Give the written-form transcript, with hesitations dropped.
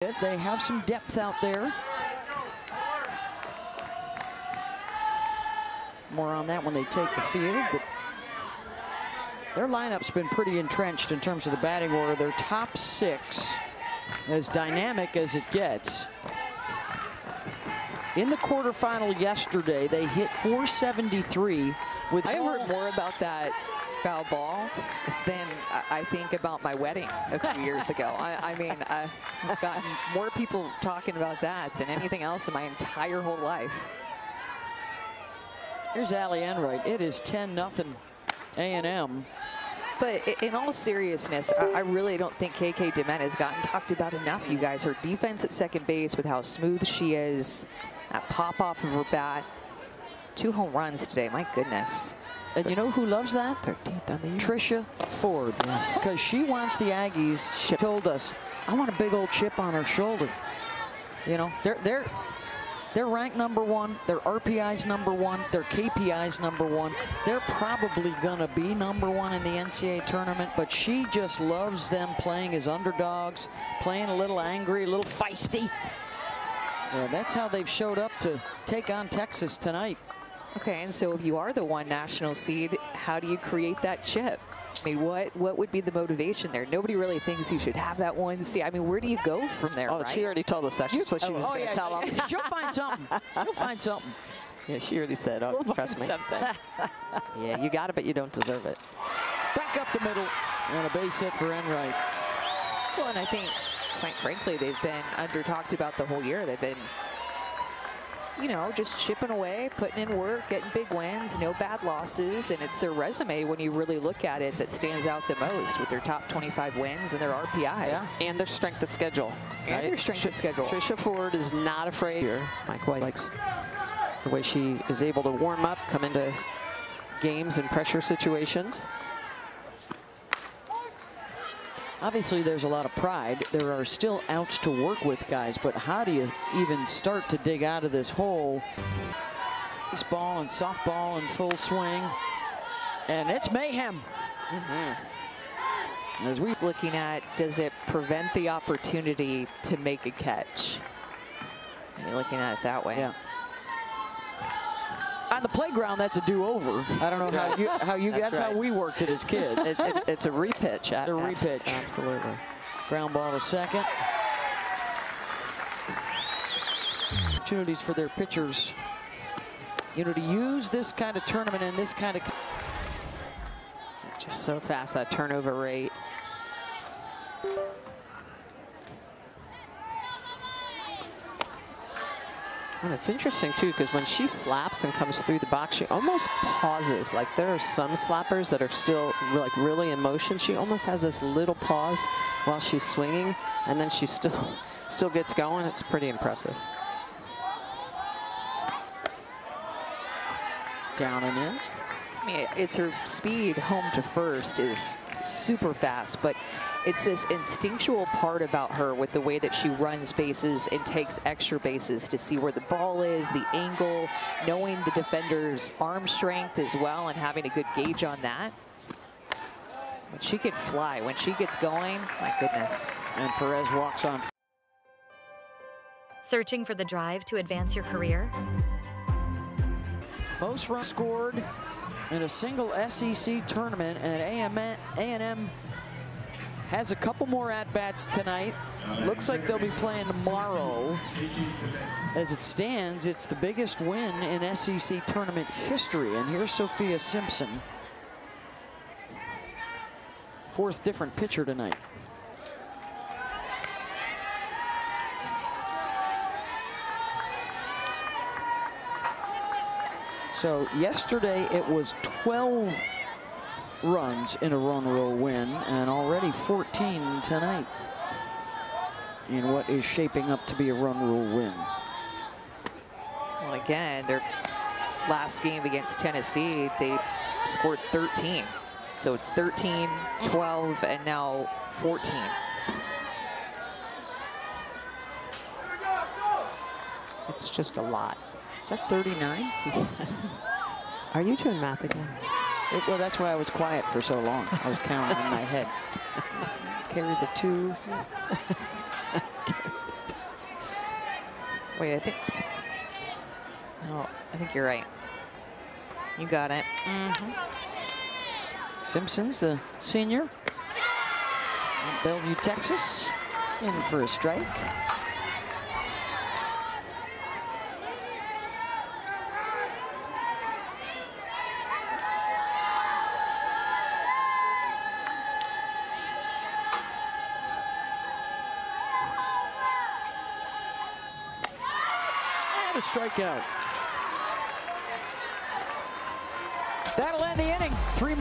They have some depth out there. More on that when they take the field, but their lineup's been pretty entrenched in terms of the batting order. Their top six, as dynamic as it gets. In the quarterfinal yesterday, they hit 473 with. I heard more about that foul ball than I think about my wedding a few years ago. I mean, I've gotten more people talking about that than anything else in my entire whole life. Here's Allie Enright. It is 10-0 A&M. But in all seriousness, I really don't think KK DeMent has gotten talked about enough, you guys. Her defense at second base with how smooth she is, that pop off of her bat. 2 home runs today, my goodness. And you know who loves that? 13th on the year. Tricia Ford. Yes. Because she wants the Aggies. She told us, I want a big old chip on her shoulder. You know, they're ranked #1. Their RPI's #1. Their KPI's #1. They're probably going to be #1 in the NCAA tournament, but she just loves them playing as underdogs, playing a little angry, a little feisty. Yeah, that's how they've showed up to take on Texas tonight. Okay, and so if you are the 1 national seed, how do you create that chip? I mean, what would be the motivation there? Nobody really thinks you should have that 1 seed. I mean, where do you go from there? Oh, right? She already told us that. Here's what she was going to tell them. She'll find something. She'll find something. Yeah, she already said, oh, We'll trust me. something. Yeah, you got it, but you don't deserve it. Back up the middle, and a base hit for Enright. Well, and I think, quite frankly, they've been under-talked about the whole year. They've been, you know, just chipping away, putting in work, getting big wins, no bad losses, and it's their resume when you really look at it that stands out the most with their top 25 wins and their RPI. Yeah. And their strength of schedule. And their strength of schedule. Tricia Ford is not afraid here. Mike White likes the way she is able to warm up, come into games and pressure situations. Obviously, there's a lot of pride. There are still outs to work with, guys, but how do you even start to dig out of this hole? Baseball and softball in full swing, and it's mayhem. As we're looking at, does it prevent the opportunity to make a catch? You're looking at it that way. Yeah. On the playground, that's a do-over. I don't know how you that's right. how we worked it as kids. It's a repitch. It's a repitch. Absolutely. Ground ball to second. Opportunities for their pitchers, you know, to use this kind of tournament and this kind of. Just so fast, that turnover rate. And it's interesting too, because when she slaps and comes through the box, she almost pauses. Like there are some slappers that are still like really in motion. She almost has this little pause while she's swinging, and then she still gets going. It's pretty impressive. Down and in. I mean, it's her speed home to first is super fast, but it's this instinctual part about her with the way that she runs bases and takes extra bases to see where the ball is, the angle, knowing the defender's arm strength as well and having a good gauge on that. But she can fly. When she gets going, my goodness. And Perez walks on. Searching for the drive to advance your career? Most runs scored in a single SEC tournament, and A&M has a couple more at-bats tonight. Looks like they'll be playing tomorrow. As it stands, it's the biggest win in SEC tournament history. And here's Sophia Simpson. 4th different pitcher tonight. So yesterday it was 12 runs in a run rule win, and already 14 tonight in what is shaping up to be a run rule win. Well, again, their last game against Tennessee, they scored 13. So it's 13, 12, and now 14. It's just a lot. Is that 39? Are you doing math again? Well, that's why I was quiet for so long. I was counting in my head. Carry the 2. Wait, I think. No, I think you're right. You got it. Simpson's the senior. From Bellevue, Texas, in for a strike. And a strikeout. That'll end the